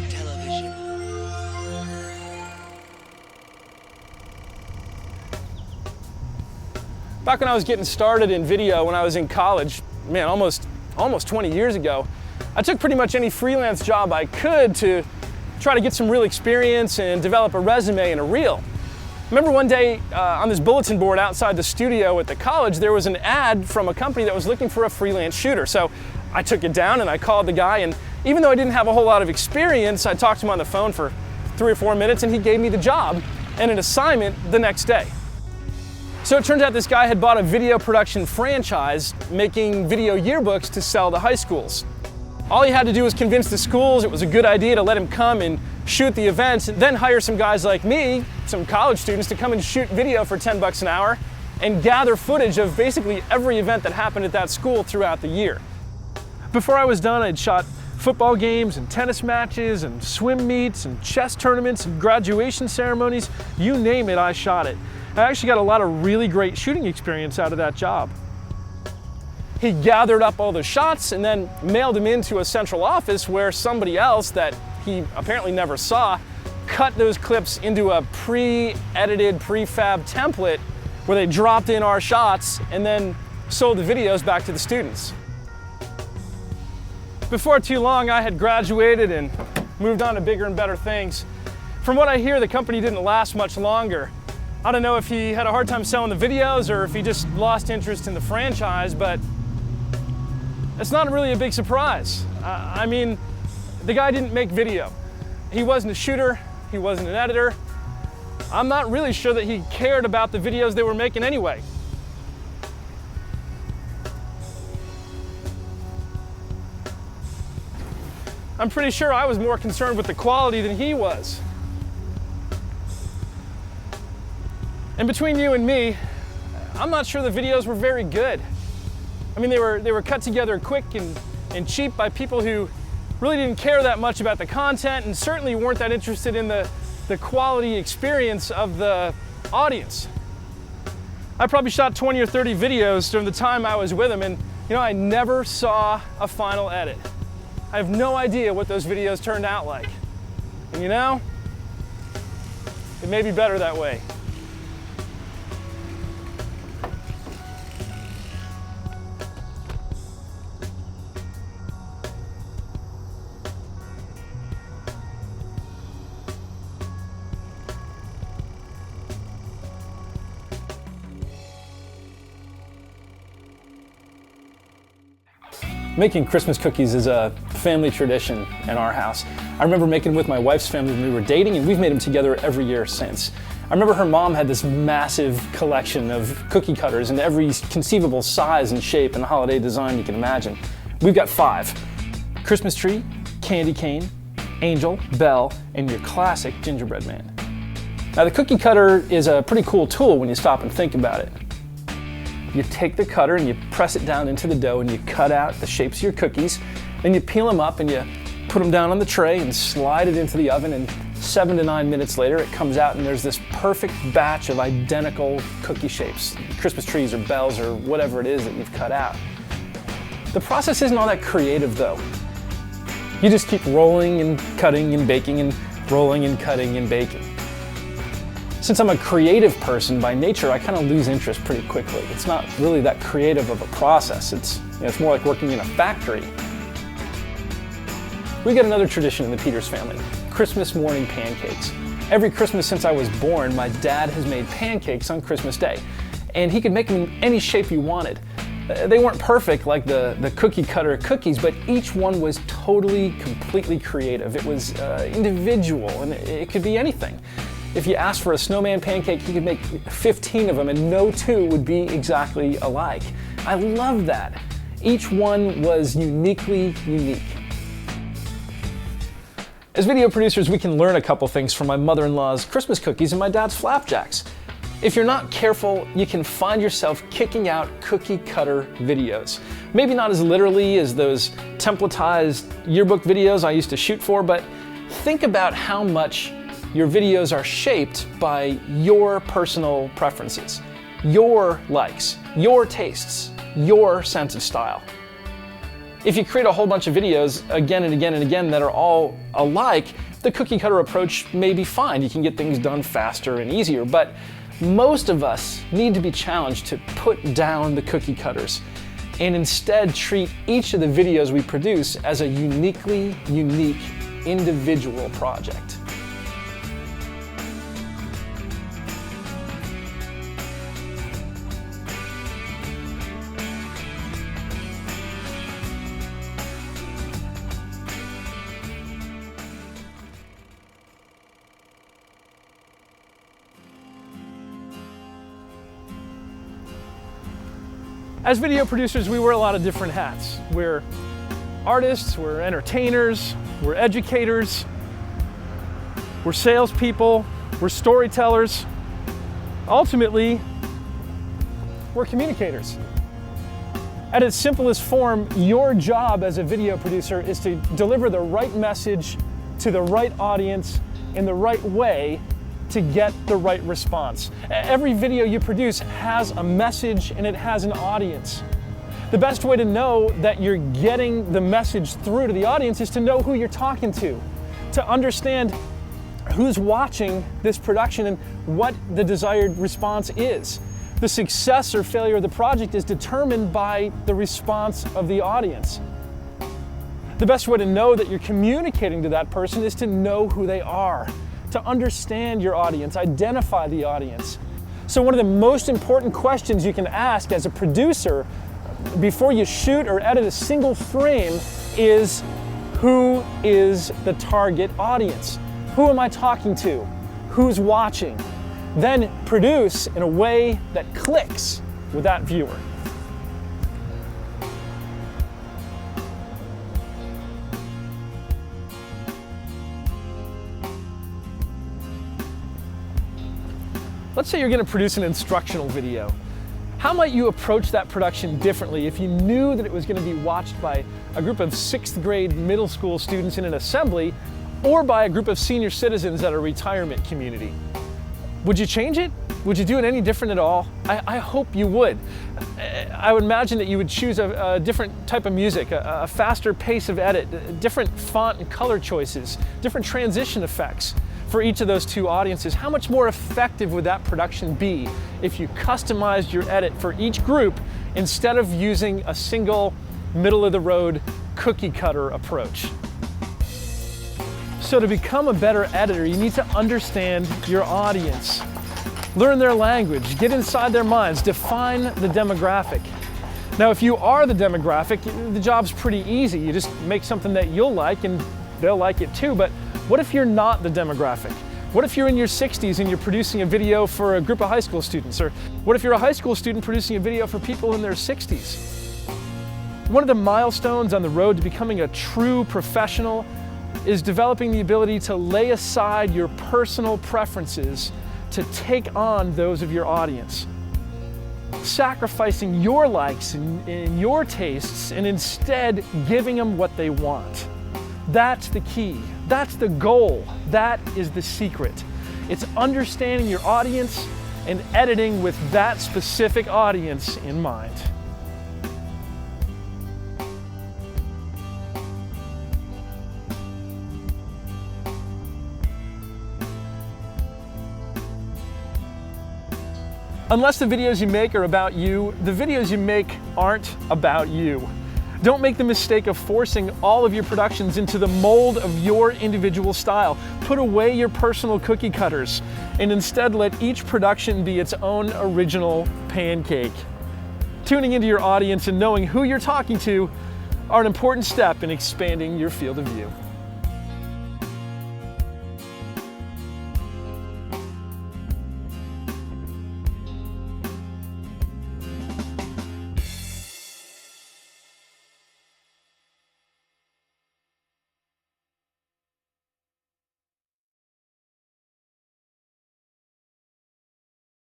Television. Back when I was getting started in video when I was in college, man, almost 20 years ago, I took pretty much any freelance job I could to try to get some real experience and develop a resume and a reel. I remember one day on this bulletin board outside the studio at the college, there was an ad from a company that was looking for a freelance shooter. So I took it down and I called the guy, and even though I didn't have a whole lot of experience, I talked to him on the phone for 3 or 4 minutes and he gave me the job and an assignment the next day. So it turns out this guy had bought a video production franchise making video yearbooks to sell to high schools. All he had to do was convince the schools it was a good idea to let him come and shoot the events, and then hire some guys like me, some college students, to come and shoot video for 10 bucks an hour and gather footage of basically every event that happened at that school throughout the year. Before I was done, I'd shot football games and tennis matches and swim meets and chess tournaments and graduation ceremonies. You name it, I shot it. I actually got a lot of really great shooting experience out of that job. He gathered up all the shots and then mailed them into a central office where somebody else that he apparently never saw cut those clips into a pre-edited, prefab template where they dropped in our shots and then sold the videos back to the students. Before too long, I had graduated and moved on to bigger and better things. From what I hear, the company didn't last much longer. I don't know if he had a hard time selling the videos or if he just lost interest in the franchise, but it's not really a big surprise. I mean, the guy didn't make video. He wasn't a shooter, he wasn't an editor. I'm not really sure that he cared about the videos they were making anyway. I'm pretty sure I was more concerned with the quality than he was. And between you and me, I'm not sure the videos were very good. I mean, they were cut together quick and cheap by people who really didn't care that much about the content and certainly weren't that interested in the quality experience of the audience. I probably shot 20 or 30 videos during the time I was with him, and you know, I never saw a final edit. I have no idea what those videos turned out like. And you know, it may be better that way. Making Christmas cookies is a family tradition in our house. I remember making them with my wife's family when we were dating, and we've made them together every year since. I remember her mom had this massive collection of cookie cutters in every conceivable size and shape and holiday design you can imagine. We've got 5. Christmas tree, candy cane, angel, bell, and your classic gingerbread man. Now the cookie cutter is a pretty cool tool when you stop and think about it. You take the cutter and you press it down into the dough and you cut out the shapes of your cookies. Then you peel them up and you put them down on the tray and slide it into the oven, and 7 to 9 minutes later it comes out and there's this perfect batch of identical cookie shapes, Christmas trees or bells or whatever it is that you've cut out. The process isn't all that creative though. You just keep rolling and cutting and baking and rolling and cutting and baking. Since I'm a creative person by nature, I kind of lose interest pretty quickly. It's not really that creative of a process. It's more like working in a factory. We got another tradition in the Peters family, Christmas morning pancakes. Every Christmas since I was born, my dad has made pancakes on Christmas Day, and he could make them in any shape you wanted. They weren't perfect like the cookie cutter cookies, but each one was totally, completely creative. It was individual, and it could be anything. If you asked for a snowman pancake, you could make 15 of them and no 2 would be exactly alike. I love that. Each one was uniquely unique. As video producers, we can learn a couple things from my mother-in-law's Christmas cookies and my dad's flapjacks. If you're not careful, you can find yourself kicking out cookie cutter videos. Maybe not as literally as those templatized yearbook videos I used to shoot for, but think about how much your videos are shaped by your personal preferences, your likes, your tastes, your sense of style. If you create a whole bunch of videos again and again and again that are all alike, the cookie cutter approach may be fine. You can get things done faster and easier, but most of us need to be challenged to put down the cookie cutters and instead treat each of the videos we produce as a uniquely unique individual project. As video producers, we wear a lot of different hats. We're artists, we're entertainers, we're educators, we're salespeople, we're storytellers. Ultimately, we're communicators. At its simplest form, your job as a video producer is to deliver the right message to the right audience in the right way to get the right response. Every video you produce has a message and it has an audience. The best way to know that you're getting the message through to the audience is to know who you're talking to understand who's watching this production and what the desired response is. The success or failure of the project is determined by the response of the audience. The best way to know that you're communicating to that person is to know who they are, to understand your audience, identify the audience. So one of the most important questions you can ask as a producer before you shoot or edit a single frame is, who is the target audience? Who am I talking to? Who's watching? Then produce in a way that clicks with that viewer. Let's say you're going to produce an instructional video. How might you approach that production differently if you knew that it was going to be watched by a group of 6th grade middle school students in an assembly or by a group of senior citizens at a retirement community? Would you change it? Would you do it any different at all? I hope you would. I would imagine that you would choose a different type of music, a faster pace of edit, different font and color choices, different transition effects for each of those two audiences. How much more effective would that production be if you customized your edit for each group instead of using a single middle-of-the-road cookie cutter approach? So to become a better editor, you need to understand your audience. Learn their language, get inside their minds, define the demographic. Now, if you are the demographic, the job's pretty easy. You just make something that you'll like and they'll like it too. But what if you're not the demographic? What if you're in your 60s and you're producing a video for a group of high school students? Or what if you're a high school student producing a video for people in their 60s? One of the milestones on the road to becoming a true professional is developing the ability to lay aside your personal preferences to take on those of your audience. Sacrificing your likes and your tastes and instead giving them what they want. That's the key. That's the goal. That is the secret. It's understanding your audience and editing with that specific audience in mind. Unless the videos you make are about you, the videos you make aren't about you. Don't make the mistake of forcing all of your productions into the mold of your individual style. Put away your personal cookie cutters and instead let each production be its own original pancake. Tuning into your audience and knowing who you're talking to are an important step in expanding your field of view.